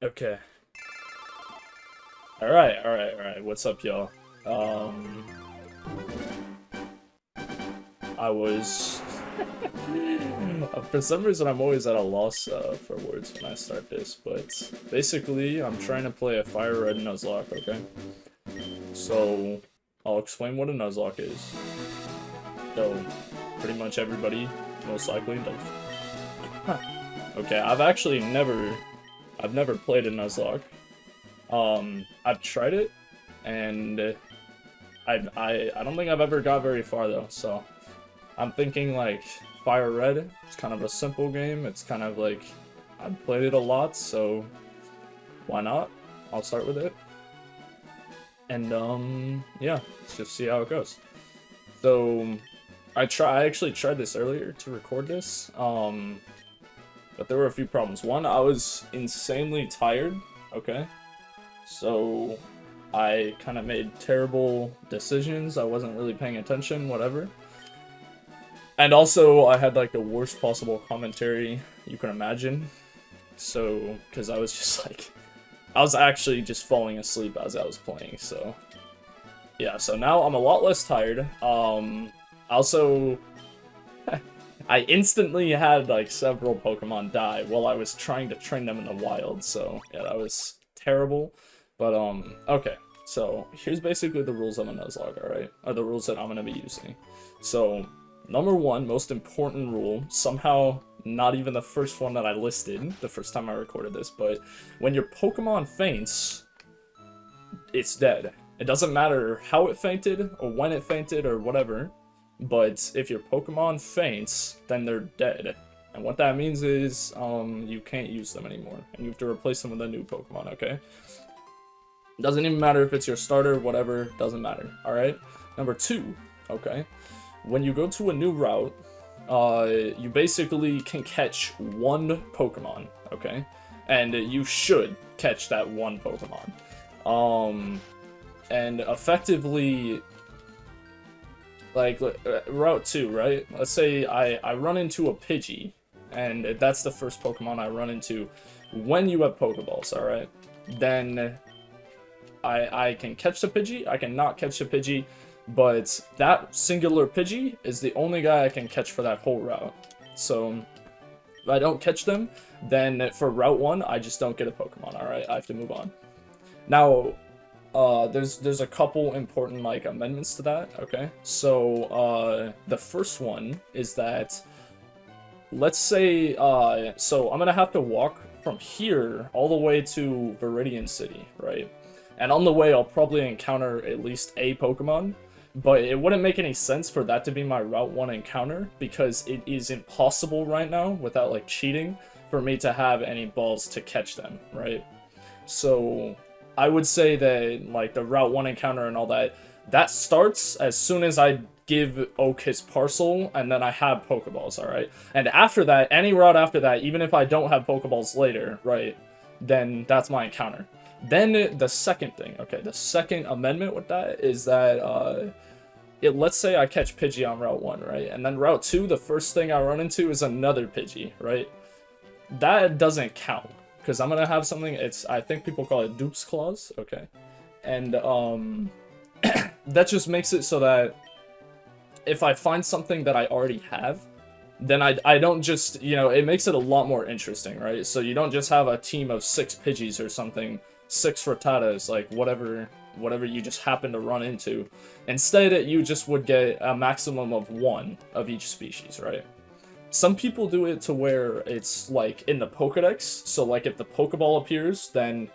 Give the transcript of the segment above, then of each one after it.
Okay. Alright. What's up, y'all? Um, I was... For some reason, I'm always at a loss for words when I start this, but basically, I'm trying to play a FireRed Nuzlocke, okay? So, I'll explain what a Nuzlocke is. So, pretty much everybody, most likely, does. Huh. Okay, I've never played a Nuzlocke. I've tried it, and I don't think I've ever got very far though, so I'm thinking like FireRed. It's kind of a simple game. It's kind of like I've played it a lot, so why not? I'll start with it. And yeah, let's just see how it goes. So I actually tried this earlier to record this, but there were a few problems. One, I was insanely tired, okay? So I kind of made terrible decisions. I wasn't really paying attention, whatever. And also, I had like the worst possible commentary you can imagine. So, because I was just like, I was actually just falling asleep as I was playing. So, yeah. So now I'm a lot less tired. Also, I instantly had like several Pokemon die while I was trying to train them in the wild. So yeah, that was terrible. But okay. So here's basically the rules of a Nuzlocke, alright? Or the rules that I'm gonna be using. So number one, most important rule, somehow not even the first one that I listed the first time I recorded this, but when your Pokemon faints, it's dead. It doesn't matter how it fainted or when it fainted or whatever, but if your Pokemon faints, then they're dead. And what that means is you can't use them anymore, and you have to replace them with a new Pokemon, okay? Doesn't even matter if it's your starter, whatever, doesn't matter, alright? Number two, okay? When you go to a new route, you basically can catch one Pokemon, okay? And you should catch that one Pokemon. And effectively, like, Route 2, right? Let's say I run into a Pidgey, and that's the first Pokemon I run into when you have Pokeballs, alright? Then I can catch the Pidgey, I cannot catch the Pidgey, but that singular Pidgey is the only guy I can catch for that whole route. So, if I don't catch them, then for Route 1, I just don't get a Pokemon, alright? I have to move on. Now, there's a couple important, like, amendments to that, okay? So, the first one is that, let's say, so I'm gonna have to walk from here all the way to Viridian City, right? And on the way, I'll probably encounter at least a Pokemon, but it wouldn't make any sense for that to be my Route 1 encounter, because it is impossible right now, without, like, cheating, for me to have any balls to catch them, right? So I would say that, like, the Route 1 encounter and all that, that starts as soon as I give Oak his parcel, and then I have Pokeballs, alright? And after that, any route after that, even if I don't have Pokeballs later, right, then that's my encounter. Then the second thing, okay, the second amendment with that is that, let's say I catch Pidgey on Route 1, right? And then Route 2, the first thing I run into is another Pidgey, right? That doesn't count, because I'm gonna have something, I think people call it Dupe's Clause, okay? And, that just makes it so that if I find something that I already have, then I don't just, you know, it makes it a lot more interesting, right? So you don't just have a team of 6 Pidgeys or something, 6 Rattatas, like whatever you just happen to run into. Instead, you just would get a maximum of 1 of each species, right? Some people do it to where it's like in the Pokedex, so like if the Pokeball appears, then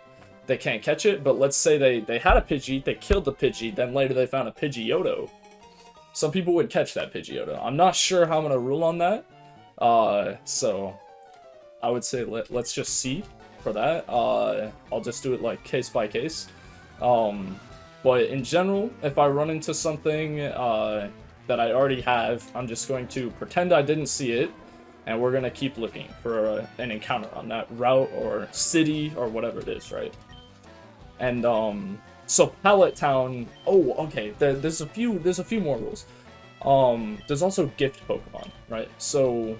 they can't catch it, but let's say they had a Pidgey, they killed the Pidgey, then later they found a Pidgeotto. Some people would catch that Pidgeotto. I'm not sure how I'm gonna rule on that, so I would say let's just see for that. I'll just do it like case by case. But in general, if I run into something that I already have, I'm just going to pretend I didn't see it, and we're gonna keep looking for an encounter on that route or city or whatever it is, right? And so Pallet Town. Oh, okay. There's a few more rules. There's also gift Pokemon, right? So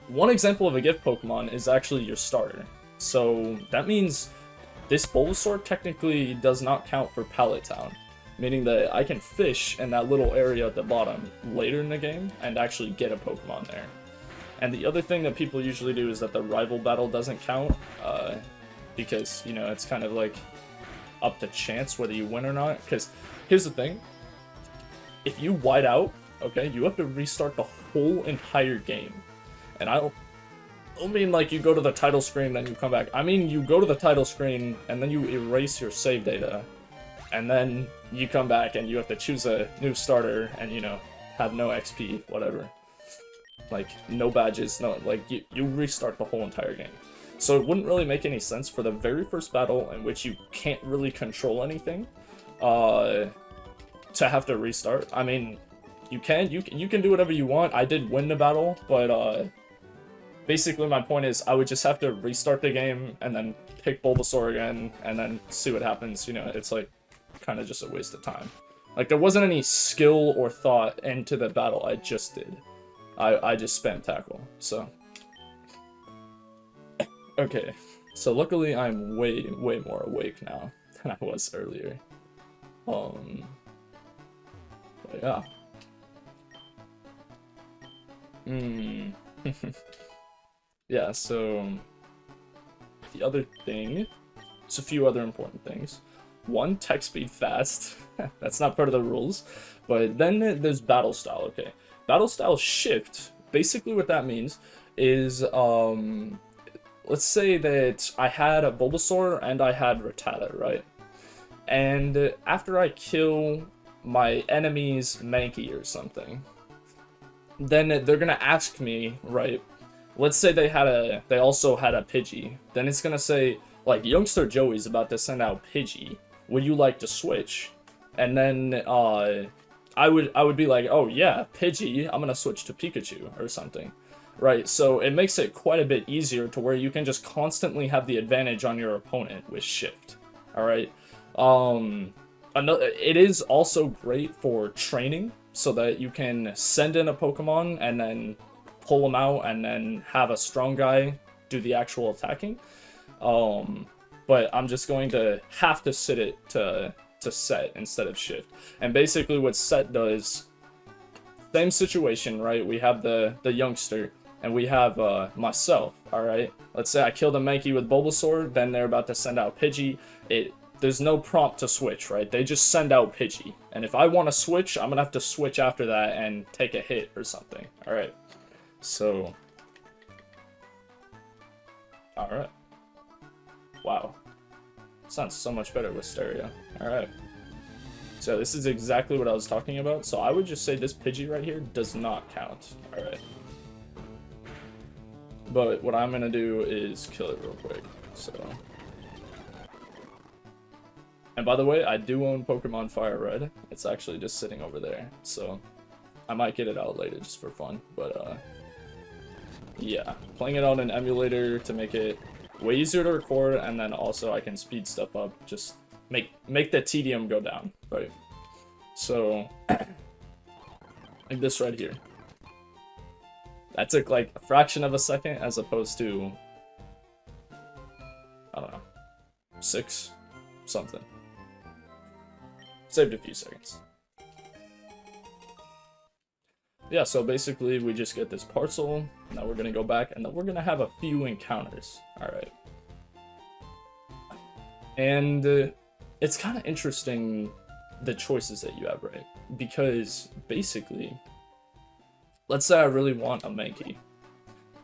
one example of a gift Pokemon is actually your starter. So that means this Bulbasaur technically does not count for Pallet Town, meaning that I can fish in that little area at the bottom later in the game and actually get a Pokemon there. And the other thing that people usually do is that the rival battle doesn't count, because, you know, it's kind of like up to chance whether you win or not. Because here's the thing, if you white out, okay, you have to restart the whole entire game. And I don't mean like you go to the title screen then you come back. I mean you go to the title screen and then you erase your save data, and then you come back and you have to choose a new starter and, you know, have no XP, whatever. Like, no badges, no, like, you restart the whole entire game. So it wouldn't really make any sense for the very first battle in which you can't really control anything, to have to restart. I mean, you can do whatever you want. I did win the battle, but, basically my point is I would just have to restart the game and then pick Bulbasaur again and then see what happens. You know, it's like kind of just a waste of time. Like, there wasn't any skill or thought into the battle I just did. I just spam tackle, so. Okay, so luckily I'm way more awake now than I was earlier. But yeah. Yeah, so the other thing, it's a few other important things. One, tech speed fast. That's not part of the rules. But then there's battle style, okay. Battle style shift, basically what that means is, let's say that I had a Bulbasaur and I had Rattata, right? And after I kill my enemy's Mankey or something, then they're gonna ask me, right? Let's say they also had a Pidgey. Then it's gonna say, like, Youngster Joey's about to send out Pidgey. Would you like to switch? And then I would be like, oh yeah, Pidgey, I'm gonna switch to Pikachu or something. Right, so it makes it quite a bit easier to where you can just constantly have the advantage on your opponent with shift. Alright. It is also great for training, so that you can send in a Pokemon and then pull them out and then have a strong guy do the actual attacking. But I'm just going to have to sit it to set instead of shift. And basically what set does, same situation, right? We have the youngster and we have myself, alright? Let's say I killed a Mankey with Bulbasaur, then they're about to send out Pidgey. There's no prompt to switch, right? They just send out Pidgey. And if I want to switch, I'm going to have to switch after that and take a hit or something, alright? So, alright. Wow. Sounds so much better with stereo. Alright. So this is exactly what I was talking about. So I would just say this Pidgey right here does not count. Alright. But what I'm going to do is kill it real quick. So. And by the way, I do own Pokemon FireRed. It's actually just sitting over there. So I might get it out later just for fun. But yeah, playing it on an emulator to make it way easier to record, and then also I can speed stuff up, just make the tedium go down, right? So like this right here, that took like a fraction of a second as opposed to, I don't know, 6 something. Saved a few seconds. Yeah, so basically we just get this parcel. Now we're gonna go back and then we're gonna have a few encounters. Alright. And it's kind of interesting the choices that you have, right? Because basically, let's say I really want a Mankey,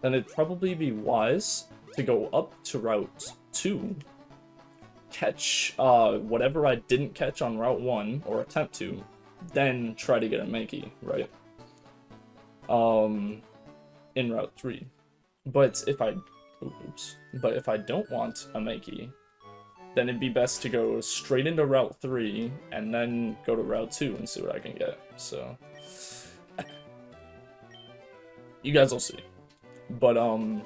then it'd probably be wise to go up to Route 2, catch whatever I didn't catch on Route 1, or attempt to, then try to get a Mankey, right? In Route 3. But if I don't want a Mankey, then it'd be best to go straight into Route 3 and then go to Route 2 and see what I can get. So you guys will see. But oh,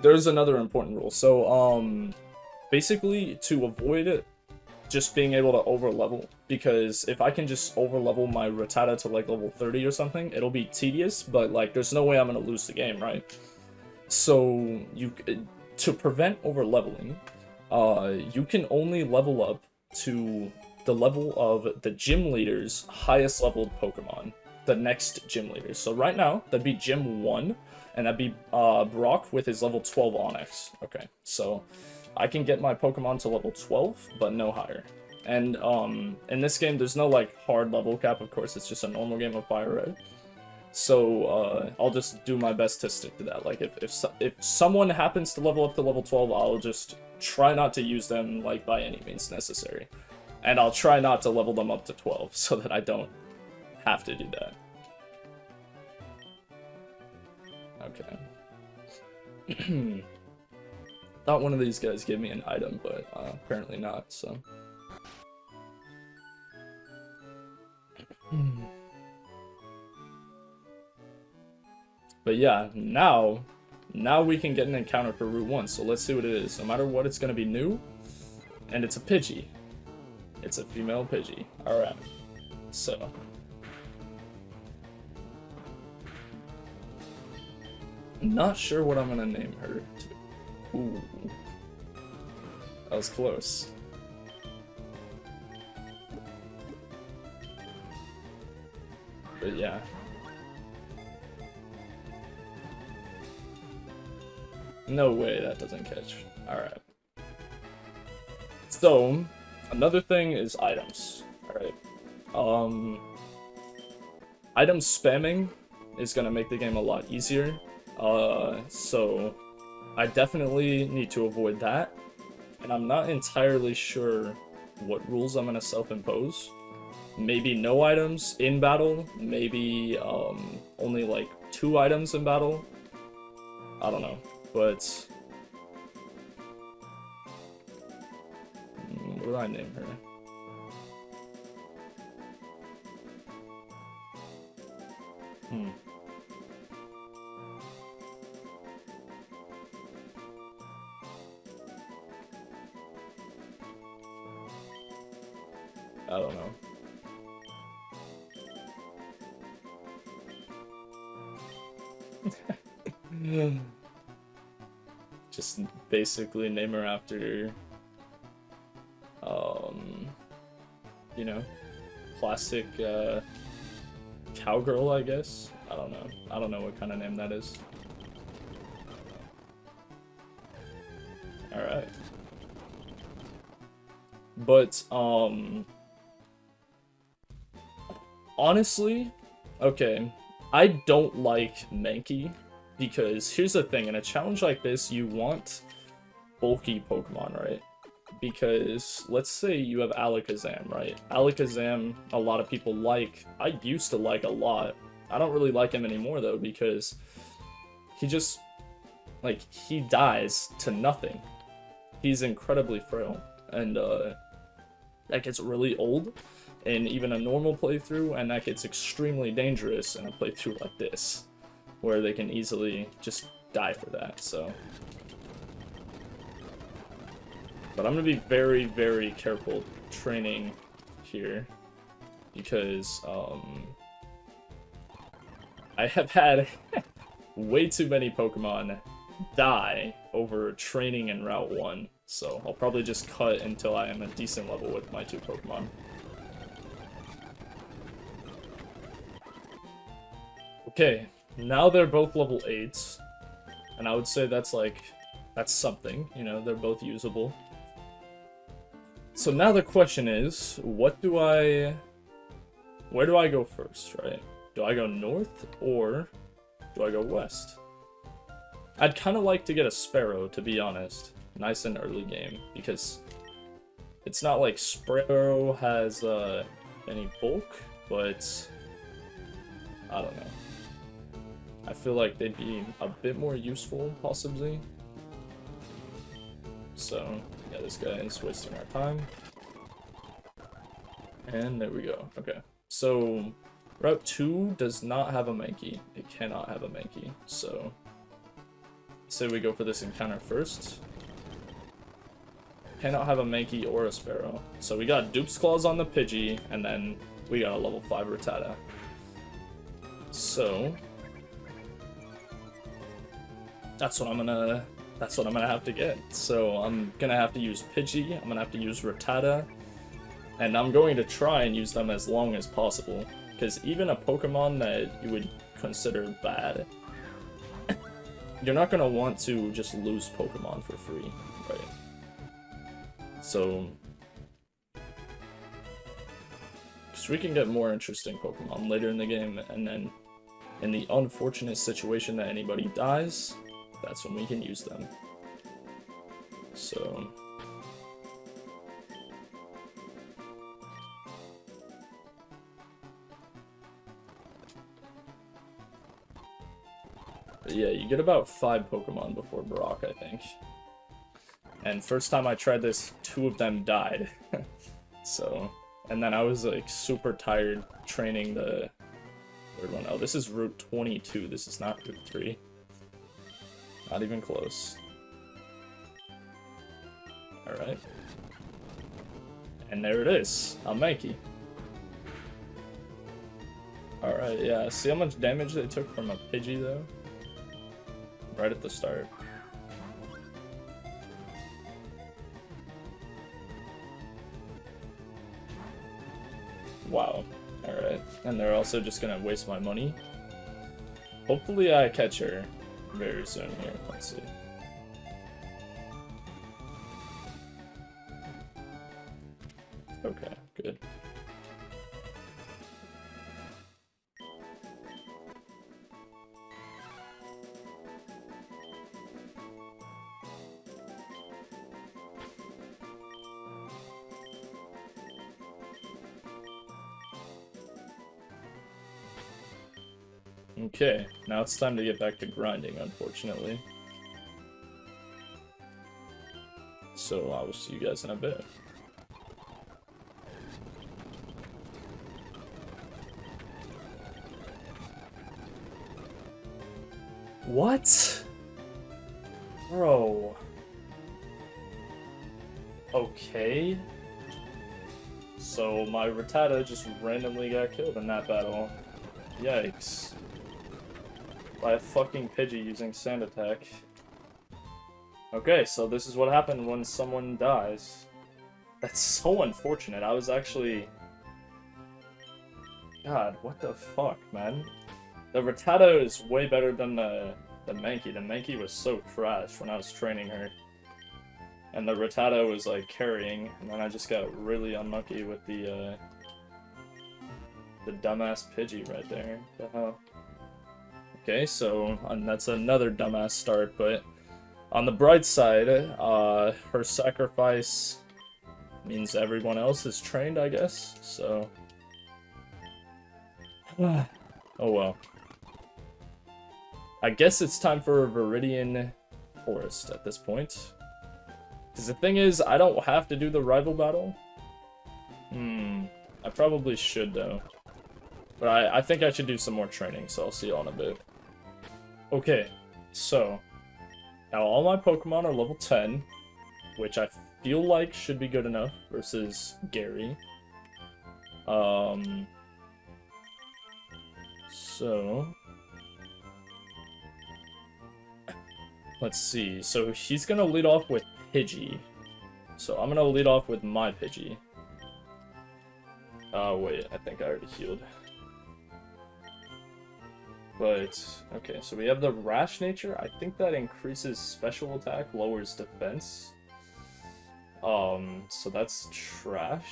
there's another important rule. So basically to avoid it just being able to over level, because if I can just over level my Rattata to like level 30 or something, it'll be tedious, but like there's no way I'm gonna lose the game, right? So to prevent over leveling, you can only level up to the level of the gym leader's highest leveled Pokemon, the next gym leader. So right now, that'd be Gym 1, and that'd be Brock with his level 12 Onix. Okay, so I can get my Pokemon to level 12, but no higher. And in this game, there's no like hard level cap, of course, it's just a normal game of FireRed. So I'll just do my best to stick to that. Like if someone happens to level up to level 12, I'll just try not to use them like by any means necessary. And I'll try not to level them up to 12 so that I don't have to do that. Okay. Thought one of these guys gave me an item, but apparently not, so. But yeah, now we can get an encounter for Route 1, so let's see what it is. No matter what, it's gonna be new, and it's a Pidgey. It's a female Pidgey. Alright, so. Not sure what I'm gonna name her to. Ooh. That was close. But yeah. No way that doesn't catch. Alright. So, another thing is items. Alright. Item spamming is gonna make the game a lot easier. So I definitely need to avoid that. And I'm not entirely sure what rules I'm gonna self-impose. Maybe no items in battle, maybe only like 2 items in battle. I don't know, but what do I name her? I don't know. Just basically name her after, you know, classic cowgirl, I guess. I don't know. I don't know what kind of name that is. Alright. But, honestly, okay, I don't like Mankey, because here's the thing, in a challenge like this, you want bulky Pokemon, right? Because, let's say you have Alakazam, right? Alakazam, a lot of people like. I used to like a lot. I don't really like him anymore, though, because he just, like, he dies to nothing. He's incredibly frail, and, that gets really old in even a normal playthrough, and that gets extremely dangerous in a playthrough like this, where they can easily just die for that, so. But I'm gonna be very, very careful training here, because, I have had way too many Pokemon die over training in Route 1, so I'll probably just cut until I am a decent level with my 2 Pokemon. Okay, now they're both level 8s, and I would say that's like, that's something, you know, they're both usable. So now the question is, where do I go first, right? Do I go north, or do I go west? I'd kind of like to get a Sparrow, to be honest, nice and early game, because it's not like Sparrow has any bulk, but I don't know. I feel like they'd be a bit more useful, possibly. So, yeah, this guy is wasting our time. And there we go. Okay, so Route 2 does not have a Mankey. It cannot have a Mankey, so say we go for this encounter first. Cannot have a Mankey or a Sparrow. So we got Dupe's Claws on the Pidgey, and then we got a level 5 Rattata. So that's what I'm gonna have to get. So I'm gonna have to use Pidgey, I'm gonna have to use Rattata, and I'm going to try and use them as long as possible. Because even a Pokemon that you would consider bad, you're not gonna want to just lose Pokemon for free, right? So, because we can get more interesting Pokemon later in the game, and then in the unfortunate situation that anybody dies, that's when we can use them. So, but yeah, you get about 5 Pokemon before Brock, I think. And first time I tried this, 2 of them died. So, and then I was like super tired training the third one. Oh, this is Route 22. This is not Route 3. Not even close. Alright. And there it is. A Mankey. Alright, yeah. See how much damage they took from a Pidgey, though? Right at the start. Wow. Alright. And they're also just gonna waste my money. Hopefully I catch her very soon here. Let's see. Okay, good. Okay, now it's time to get back to grinding, unfortunately. So I will see you guys in a bit. What? Bro. Okay. So my Rattata just randomly got killed in that battle. Yikes. By a fucking Pidgey using Sand Attack. Okay, so this is what happened when someone dies. That's so unfortunate. I was actually... God, what the fuck, man? The Rattata is way better than the Mankey. The Mankey was so trash when I was training her. And the Rattata was, like, carrying, and then I just got really unlucky with the dumbass Pidgey right there. What the hell? Okay, so that's another dumbass start, but on the bright side, her sacrifice means everyone else is trained, I guess, so... Oh well. I guess it's time for a Viridian Forest at this point. Because the thing is, I don't have to do the rival battle. I probably should, though. But I think I should do some more training, so I'll see you all in a bit. Okay, so... Now all my Pokemon are level 10, which I feel like should be good enough versus Gary. So... Let's see, so he's gonna lead off with Pidgey. So I'm gonna lead off with my Pidgey. Oh wait, I think I already healed. But, okay, so we have the Rash Nature. I think that increases special attack, lowers defense. So that's trash.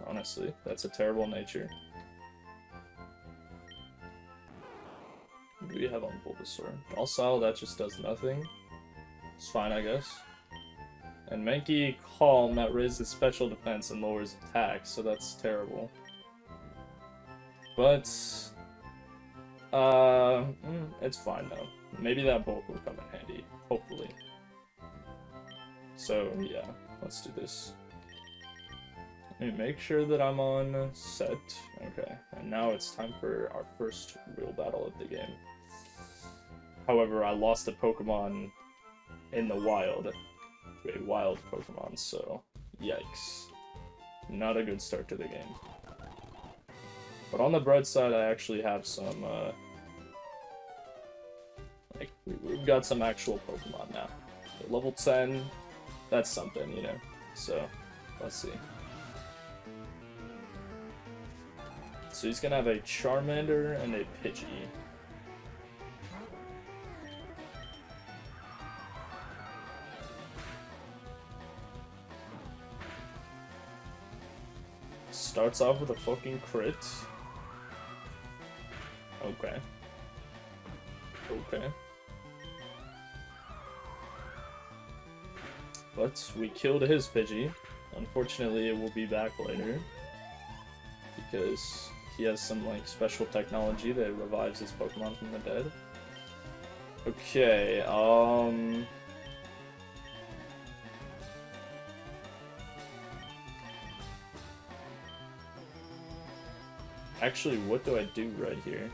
Honestly, that's a terrible nature. What do we have on Bulbasaur? Docile, that just does nothing. It's fine, I guess. And Mankey Calm, that raises special defense and lowers attack, so that's terrible. But... it's fine though. Maybe that bulk will come in handy. Hopefully. So, yeah. Let's do this. Let me make sure that I'm on set. Okay. And now it's time for our first real battle of the game. However, I lost a Pokemon in the wild. To a wild Pokemon, so... Yikes. Not a good start to the game. But on the bright side, I actually have some, Like, we've got some actual Pokemon now. So level 10, that's something, you know? So, let's see. So he's gonna have a Charmander and a Pidgey. Starts off with a fucking crit. Okay. Okay. But we killed his Pidgey. Unfortunately, it will be back later. Because he has some, like, special technology that revives his Pokemon from the dead. Okay, Actually, what do I do right here?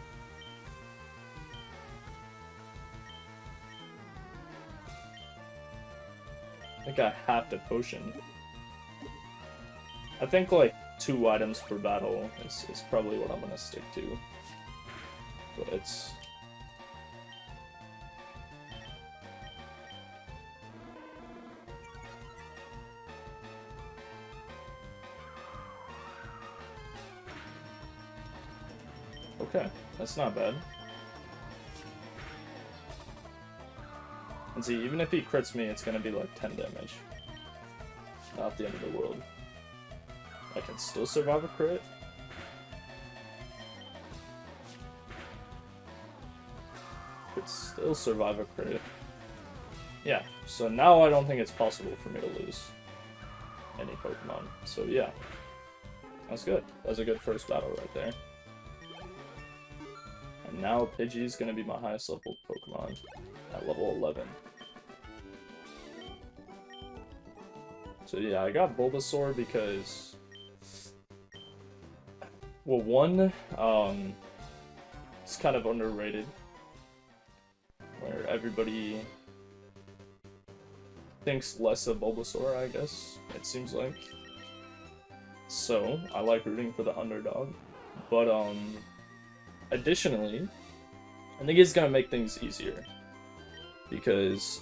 I think I have to potion. I think, like, 2 items per battle is probably what I'm gonna stick to. But it's... Okay, that's not bad. And see, even if he crits me, it's gonna be like 10 damage. Not the end of the world. I can still survive a crit. Could still survive a crit. Yeah, so now I don't think it's possible for me to lose any Pokemon. So yeah, that's good. That's a good first battle right there. And now Pidgey is going to be my highest level Pokemon at level 11. So yeah, I got Bulbasaur because... Well, one, it's kind of underrated. Where everybody thinks less of Bulbasaur, I guess, it seems like. So, I like rooting for the underdog. But, additionally, I think it's gonna make things easier. Because,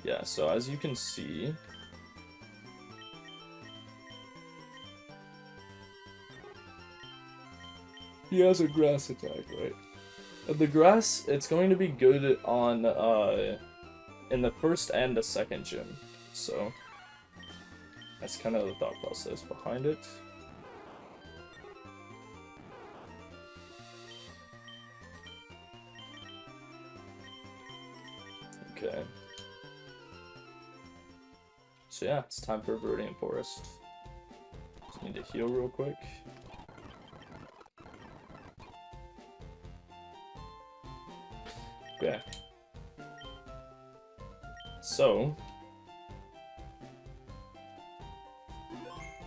yeah, so as you can see... He has a grass attack, right? And the grass, it's going to be good on, in the first and the second gym. So, that's kind of the thought process behind it. Okay. So yeah, it's time for Viridian Forest. Just need to heal real quick. Okay. So,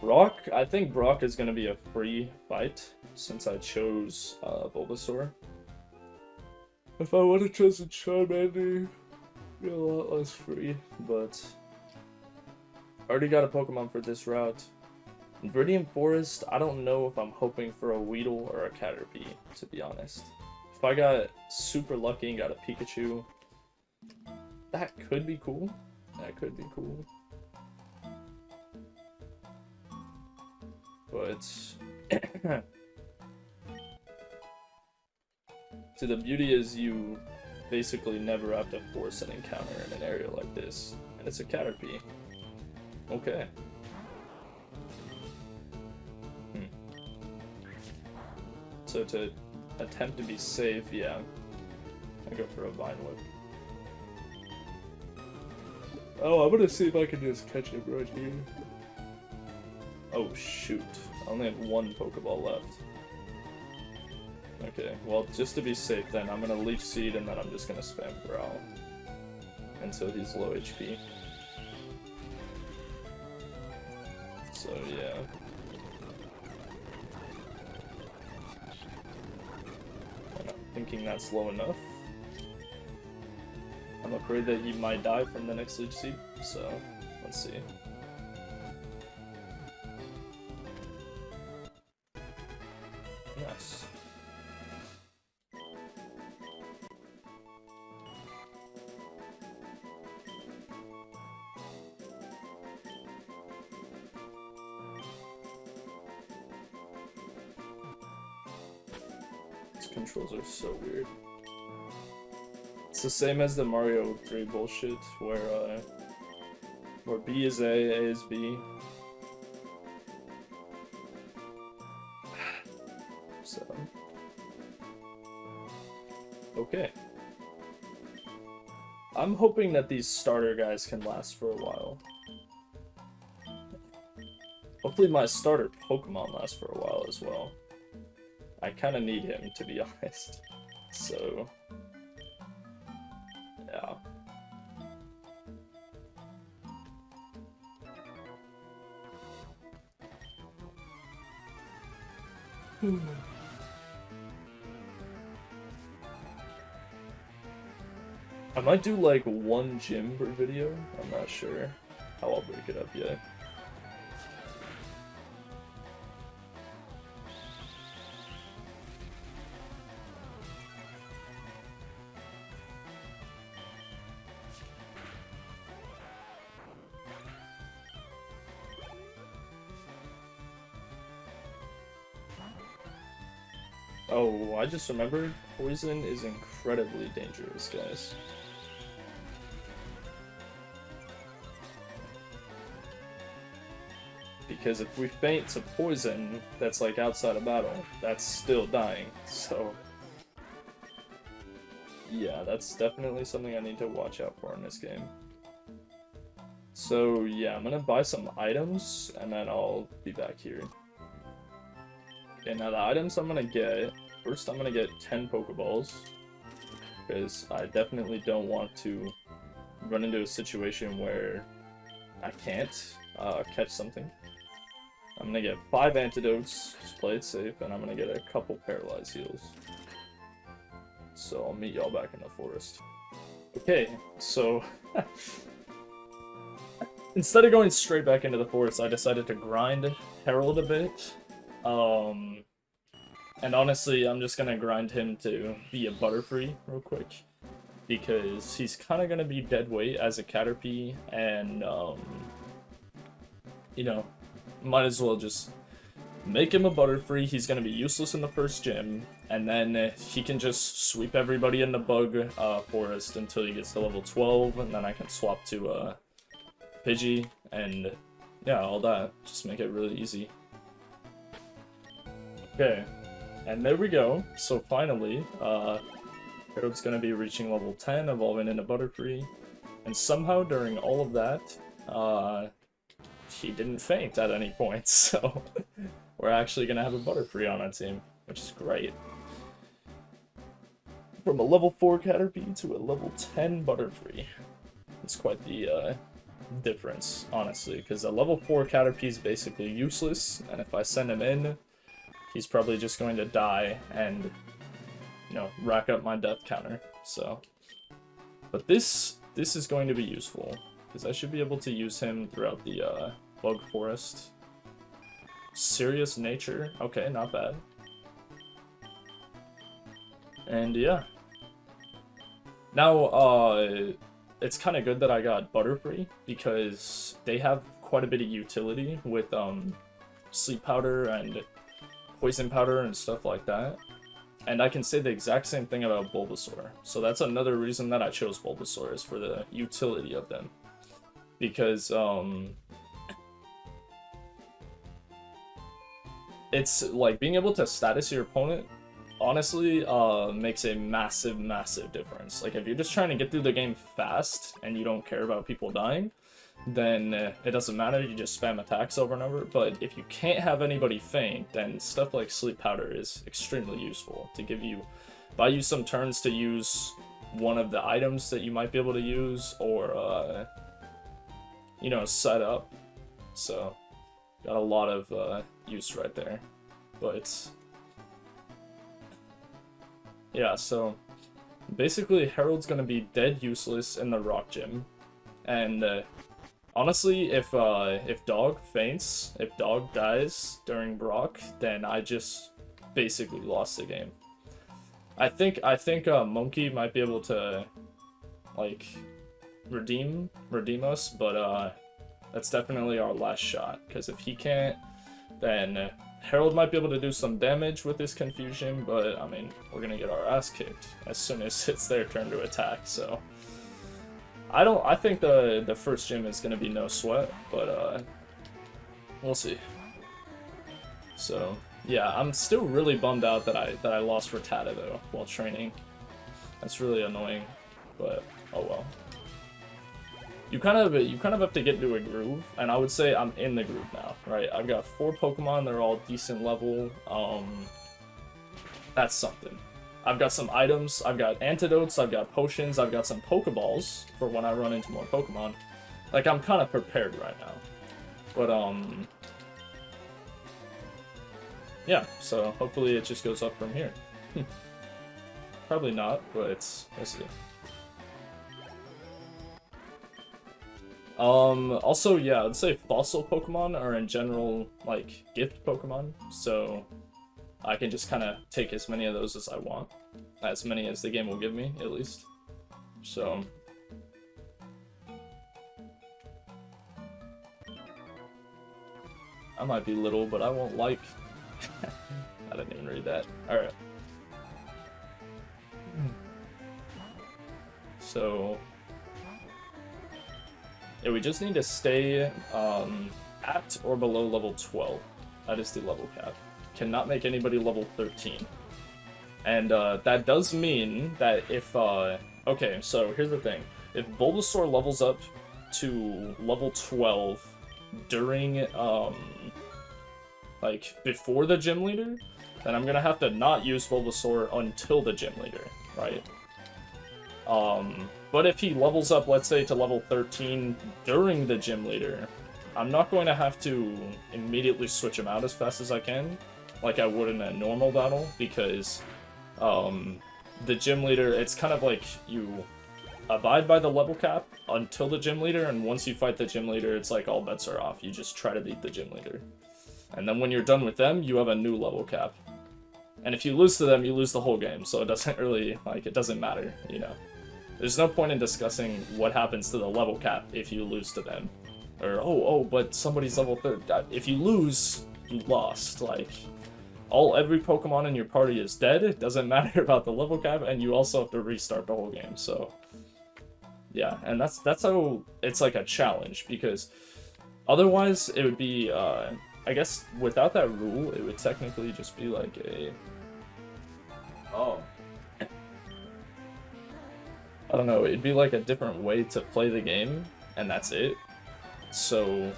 Brock, I think Brock is going to be a free fight since I chose Bulbasaur. If I would have chosen Charmander, it'd be a lot less free, but I already got a Pokemon for this route. In Viridian Forest, I don't know if I'm hoping for a Weedle or a Caterpie, to be honest. If I got super lucky and got a Pikachu, that could be cool. That could be cool. But so the beauty is you basically never have to force an encounter in an area like this. And it's a Caterpie. Okay. So to attempt to be safe, yeah, I go for a Vine Whip. Oh, I'm gonna see if I can just catch him right here. Oh shoot, I only have 1 Pokeball left. Okay, well, just to be safe then, I'm gonna Leech Seed and then I'm just gonna spam Growl until he's low HP. So yeah. I'm not thinking that's low enough. I'm afraid that he might die from the next Leech Seed, so let's see. Nice. These controls are so weird. It's the same as the Mario 3 bullshit, where B is A is B. So... okay. I'm hoping that these starter guys can last for a while. Hopefully my starter Pokemon lasts for a while as well. I kind of need him, to be honest. So... yeah. I might do like one gym per video. I'm not sure how I'll break it up yet. Oh, I just remembered, poison is incredibly dangerous, guys. Because if we faint to poison, that's like outside of battle, that's still dying, so... yeah, that's definitely something I need to watch out for in this game. So yeah, I'm gonna buy some items, and then I'll be back here. Okay, now the items I'm gonna get, first I'm gonna get 10 Pokeballs, because I definitely don't want to run into a situation where I can't catch something. I'm gonna get 5 antidotes, just play it safe, and I'm gonna get a couple paralyzed heals. So I'll meet y'all back in the forest. Okay, so instead of going straight back into the forest, I decided to grind Harold a bit. And honestly, I'm just gonna grind him to be a Butterfree real quick, because he's kind of gonna be dead weight as a Caterpie, and you know, might as well just make him a Butterfree. He's gonna be useless in the first gym, and then he can just sweep everybody in the bug forest until he gets to level 12, and then I can swap to Pidgey, and yeah, all that. Just make it really easy. Okay, and there we go. So finally, Harold's gonna be reaching level 10, evolving into Butterfree, and somehow during all of that, he didn't faint at any point, so we're actually gonna have a Butterfree on our team, which is great. From a level 4 Caterpie to a level 10 Butterfree. It's quite the difference, honestly, because a level 4 Caterpie is basically useless, and if I send him in, he's probably just going to die and, you know, rack up my death counter, so. But this is going to be useful, because I should be able to use him throughout the bug forest. Serious nature, okay, not bad. And yeah. Now, it's kind of good that I got Butterfree, because they have quite a bit of utility with Sleep Powder and Poison Powder and stuff like that. And I can say the exact same thing about Bulbasaur. So that's another reason that I chose Bulbasaur, is for the utility of them. Because, it's like being able to status your opponent, honestly, makes a massive, massive difference. Like, if you're just trying to get through the game fast and you don't care about people dying, then it doesn't matter, you just spam attacks over and over. But if you can't have anybody faint, then stuff like Sleep Powder is extremely useful to give you, buy you some turns to use one of the items that you might be able to use, or, you know, set up. So, got a lot of use right there. But, yeah, so, basically Harold's gonna be dead useless in the Rock Gym. And, honestly, if Dog faints, if Dog dies during Brock, then I just basically lost the game. I think Monkey might be able to, like, redeem us, but that's definitely our last shot, because if he can't, then Harold might be able to do some damage with this confusion, but I mean, we're gonna get our ass kicked as soon as it's their turn to attack. So I think the first gym is gonna be no sweat, but we'll see. So yeah, I'm still really bummed out that I lost Rattata though while training. That's really annoying, but oh well. You kind of have to get into a groove, and I would say I'm in the groove now, right? I've got 4 Pokemon, they're all decent level. That's something. I've got some items, I've got antidotes, I've got potions, I've got some Pokeballs for when I run into more Pokemon. Like, I'm kind of prepared right now. But, yeah, so hopefully it just goes up from here. Probably not, but we'll see. Also, yeah, I'd say fossil Pokemon are in general, like, gift Pokemon, so I can just kind of take as many of those as I want. As many as the game will give me, at least. So I might be little, but I won't like. I didn't even read that. Alright. So yeah, we just need to stay at or below level 12. That is the level cap. Cannot make anybody level 13. And that does mean that if... okay, so here's the thing. If Bulbasaur levels up to level 12 during, like, before the gym leader, then I'm gonna have to not use Bulbasaur until the gym leader, right? But if he levels up, let's say, to level 13 during the gym leader, I'm not going to have to immediately switch him out as fast as I can, like I would in a normal battle, because the gym leader, it's kind of like you abide by the level cap until the gym leader, and once you fight the gym leader, it's like all bets are off. You just try to beat the gym leader. And then when you're done with them, you have a new level cap. And if you lose to them, you lose the whole game, so it doesn't really, like, it doesn't matter, you know? There's no point in discussing what happens to the level cap if you lose to them. Or, oh, but somebody's level 3. If you lose, you lost. Like, every Pokemon in your party is dead. It doesn't matter about the level cap, and you also have to restart the whole game, so... yeah, and that's how it's like a challenge, because otherwise it would be, I guess without that rule, it would technically just be like a... oh... I don't know, it'd be like a different way to play the game, and that's it. So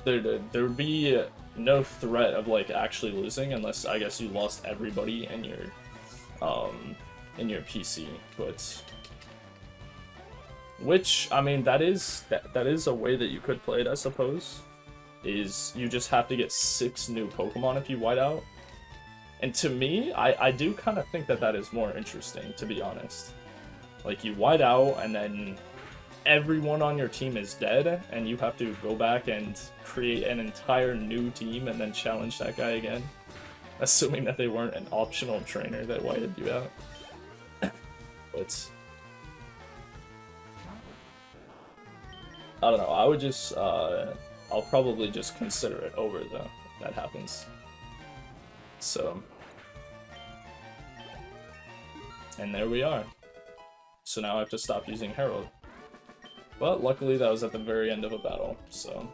there would be no threat of like actually losing unless I guess you lost everybody in your PC, but which I mean that is a way that you could play it, I suppose. Is you just have to get 6 new Pokemon if you white out. And to me, I do kind of think that is more interesting, to be honest. Like, you white out, and then everyone on your team is dead, and you have to go back and create an entire new team and then challenge that guy again. Assuming that they weren't an optional trainer that whited you out. But... I don't know, I would just, I'll probably just consider it over, though, if that happens. So... and there we are. So now I have to stop using Herald. But luckily that was at the very end of a battle, so...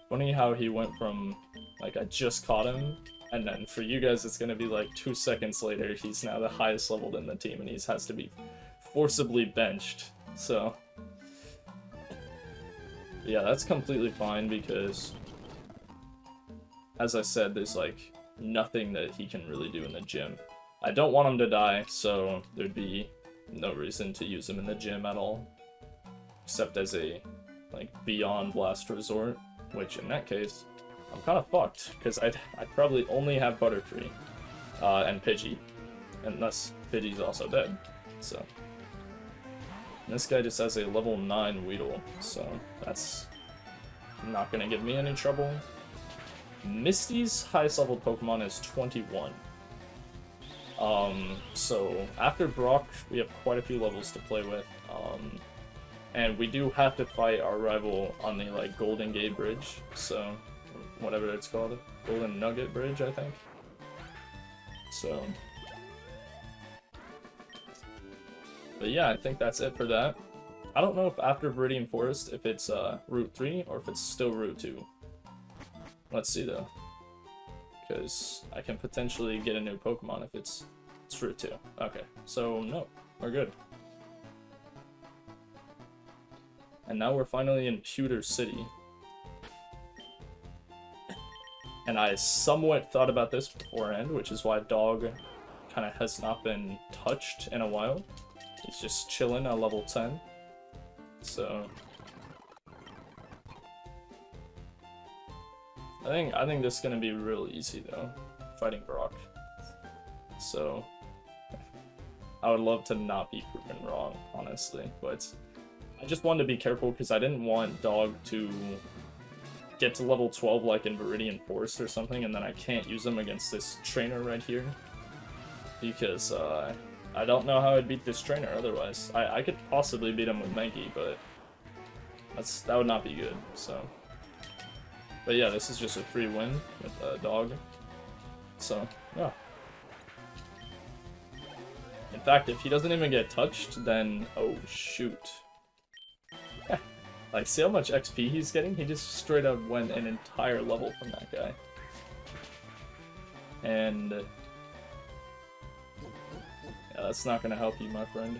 funny how he went from, like, I just caught him, and then for you guys it's gonna be like 2 seconds later, he's now the highest leveled in the team, and he has to be forcibly benched, so... yeah, that's completely fine, because... as I said, there's, like, nothing that he can really do in the gym. I don't want him to die, so there'd be no reason to use him in the gym at all. Except as a, like, beyond last resort, which in that case, I'm kind of fucked, because I'd probably only have Butterfree, and Pidgey, unless Pidgey's also dead, so. And this guy just has a level 9 Weedle, so that's not gonna give me any trouble. Misty's highest level Pokemon is 21. So after Brock, we have quite a few levels to play with. And we do have to fight our rival on the, like, Golden Gate Bridge, so, whatever it's called. Golden Nugget Bridge, I think. So. But yeah, I think that's it for that. I don't know if after Viridian Forest, if it's, Route 3, or if it's still Route 2. Let's see, though. Because I can potentially get a new Pokemon if it's Route 2. Okay, so, no, we're good. And now we're finally in Pewter City. And I somewhat thought about this beforehand, which is why Dog kind of has not been touched in a while. He's just chilling at level 10. So I think this is gonna be real easy though, fighting Brock. So I would love to not be proven wrong, honestly, but I just wanted to be careful because I didn't want Dog to get to level 12 like in Viridian Forest or something, and then I can't use him against this trainer right here. Because I don't know how I'd beat this trainer otherwise. I could possibly beat him with Mankey, but that would not be good, so. But yeah, this is just a free win with Dog. So, yeah. In fact, if he doesn't even get touched, then, oh shoot. Like, see how much XP he's getting? He just straight up went an entire level from that guy. And yeah, that's not gonna help you, my friend.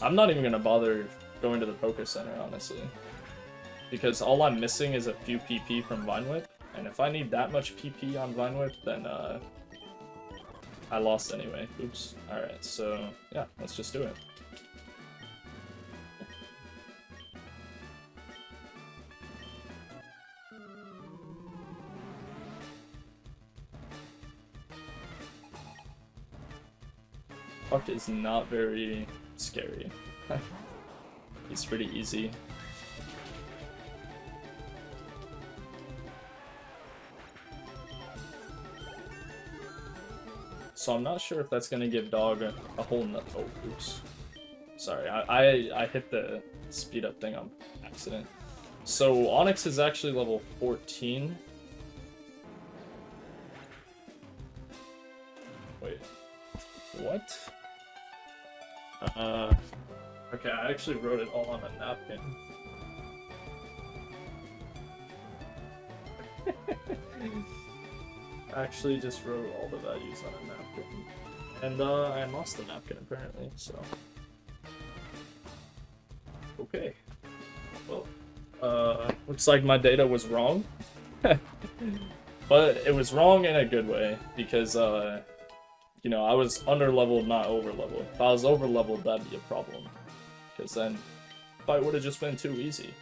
I'm not even gonna bother going to the Poké Center, honestly. Because all I'm missing is a few PP from Vine Whip, and if I need that much PP on Vine Whip, then I lost anyway. Oops. Alright, so yeah, let's just do it. Puck is not very scary. He's pretty easy. So I'm not sure if that's gonna give Dog a whole oh, oops. Sorry, I hit the speed up thing on accident. So Onyx is actually level 14. Wait. What? Okay, I actually wrote it all on a napkin. I actually just wrote all the values on a napkin. And I lost the napkin apparently, so. Okay. Well, looks like my data was wrong. But it was wrong in a good way, because you know, I was under-leveled, not over-leveled. If I was over-leveled, that'd be a problem. Because then, the fight would have just been too easy.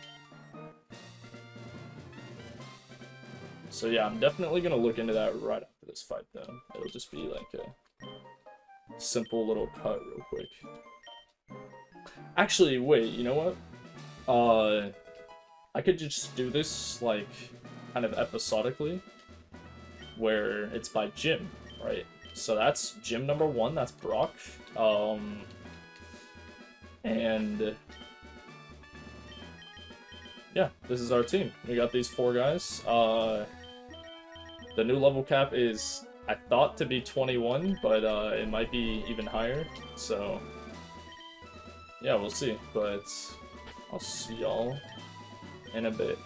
So yeah, I'm definitely gonna look into that right after this fight, though. It'll just be like a simple little cut real quick. Actually, wait, you know what? I could just do this, like, kind of episodically, where it's by gym, right? So that's gym number 1, that's Brock. And yeah, this is our team. We got these 4 guys. The new level cap is, I thought, to be 21, but it might be even higher. So yeah, we'll see. But I'll see y'all in a bit.